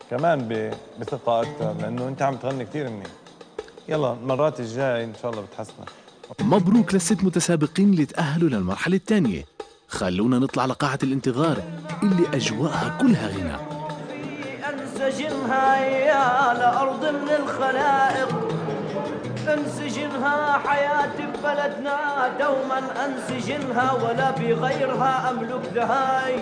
كمان بثقة أكثر، لأنه أنت عم تغني كثير منيح. يلا المرات الجاي إن شاء الله بتحسنك. مبروك للست متسابقين اللي تأهلوا للمرحلة الثانية. خلونا نطلع لقاعة الانتظار اللي أجواءها كلها غنى. انسجنها يا لأرض من الخلائق، انسجنها حياتي ببلدنا دوما، انسجنها ولا بغيرها املك ذهاب.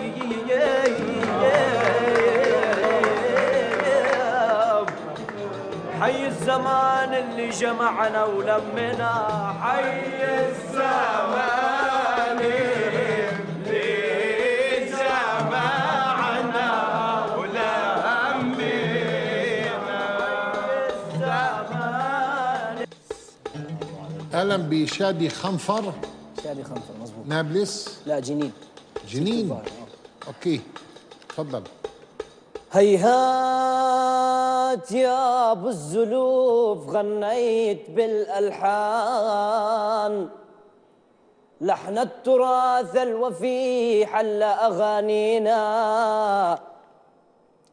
حي الزمان اللي جمعنا ولمنا، حي الزمان اللي جمعنا ولمنا. اهلا بشادي خنفر. شادي خنفر مظبوط. نابلس؟ لا جنين. جنين. اوكي تفضل. هيهات يا ابو الزلوف غنيت بالالحان، لحن التراث الوفي حل اغانينا.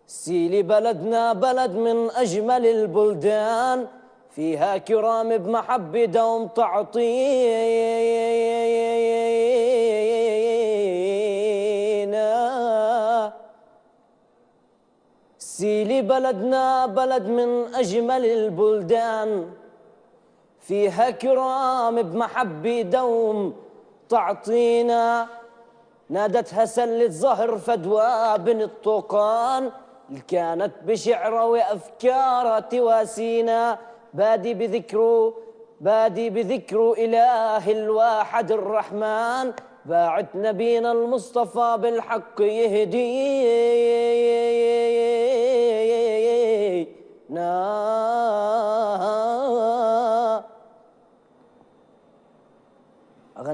سيلي بلدنا بلد من اجمل البلدان، فيها كرام بمحبة دوم تعطينا. سيلي بلدنا بلد من أجمل البلدان، فيها كرام بمحبة دوم تعطينا. نادتها سلة زهر فدوى بن الطوقان، اللي كانت بشعرها وأفكارها تواسينا. بادي بذكره إله الواحد الرحمن، باعت نبينا المصطفى بالحق يهدينا.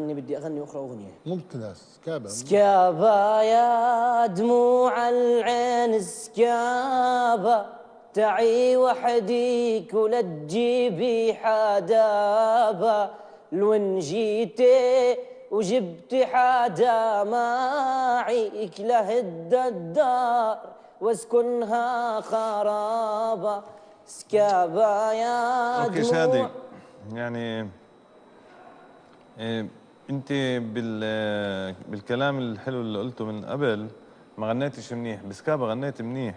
بدي أغني أخرى أغنية. ممتاز. سكابة. سكابة يا دموع العين سكابة، تعي وحديك ولا تجيبي حدابة. لوين جيتي وجبتي حدا معيك، لهد الدار واسكنها خرابة. سكابة يا اوكي شادي، يعني انت بالكلام الحلو اللي قلته من قبل ما غنيتش منيح، بسكابة غنيت منيح.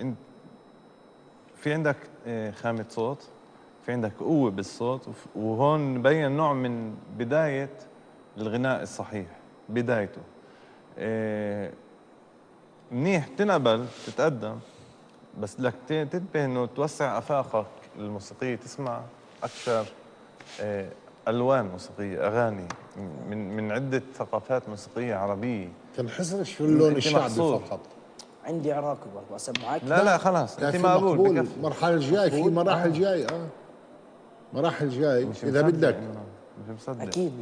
انت في عندك خامة صوت، في عندك قوة بالصوت، وهون بين نوع من بداية الغناء الصحيح، بدايته. منيح تنقبل تتقدم، بس بدك تنتبه انه توسع افاقك الموسيقية، تسمع اكثر الوان موسيقية، اغاني من عدة ثقافات موسيقية عربية. تنحصرش في اللون الشعبي فقط. عندي عراقي برضه اسمعك. لا خلاص انت مقبول. المرحلة الجاي في مراحل جاي. مراحل جاي اذا بدك. مش مصدق. اكيد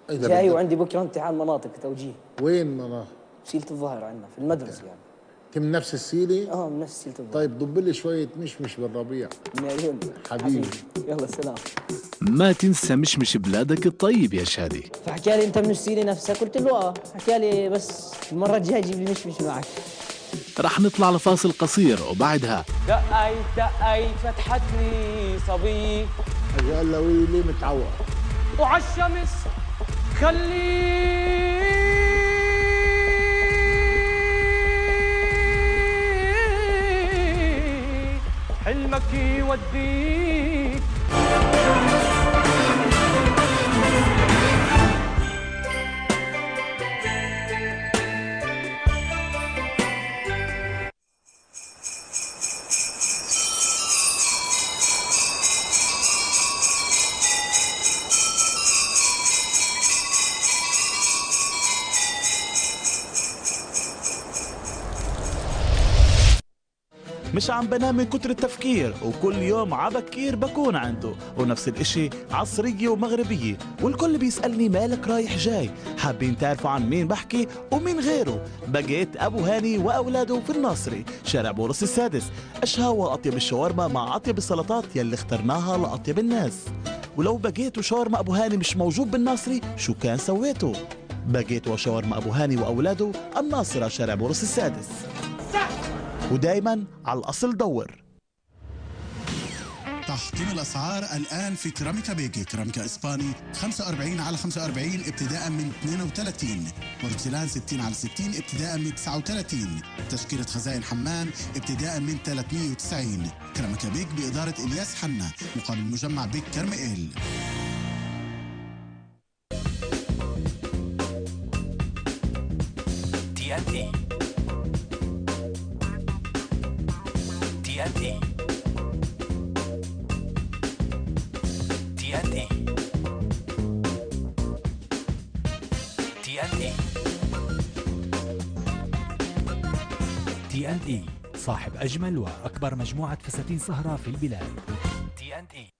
بدي جاي، وعندي بكره امتحان مناطق توجيه. وين مناطق؟ سيلة الظهر عندنا في المدرسة يعني. انت من نفس السيلة؟ من نفس سيلة الظهر. طيب ضب لي شوية مشمش بالربيع. من عيوني حبيبي. يلا سلام. ما تنسى مشمش بلادك الطيب يا شادي. فحكى لي انت من السيلة نفسك، قلت له حكى لي بس المرة الجاية جيب لي مشمش معك. رح نطلع لفاصل قصير وبعدها دقيت فتحت لي صبي، قال له ويلي متعوق وعالشمس خلي حلمك يوديك. مش عم بنام من كتر التفكير، وكل يوم عبكير بكون عنده، ونفس الاشي عصرية ومغربية، والكل بيسألني مالك رايح جاي. حابين تعرفوا عن مين بحكي ومين غيره؟ بقيت أبو هاني وأولاده في الناصري، شارع بورس السادس. أشهى وأطيب الشاورما مع أطيب السلطات يلي اخترناها لأطيب الناس. ولو بقيت وشاورما أبو هاني مش موجود بالناصري، شو كان سويته؟ بقيت وشاورما أبو هاني وأولاده الناصرة، شارع بورس السادس. ودايما على الأصل دور. تحطيم الأسعار الآن في كراميكا بيكي. كراميكا إسباني 45 على 45 ابتداء من 32، بورسلان 60 على 60 ابتداء من 39، تشكيلة خزائن حمام ابتداء من 390. كراميكا بيك بإدارة إلياس حنا مقابل مجمع بيك كرميل. TNT TNT TNT TNT TNT صاحب أجمل وأكبر مجموعة فساتين سهرة في البلاد. TNT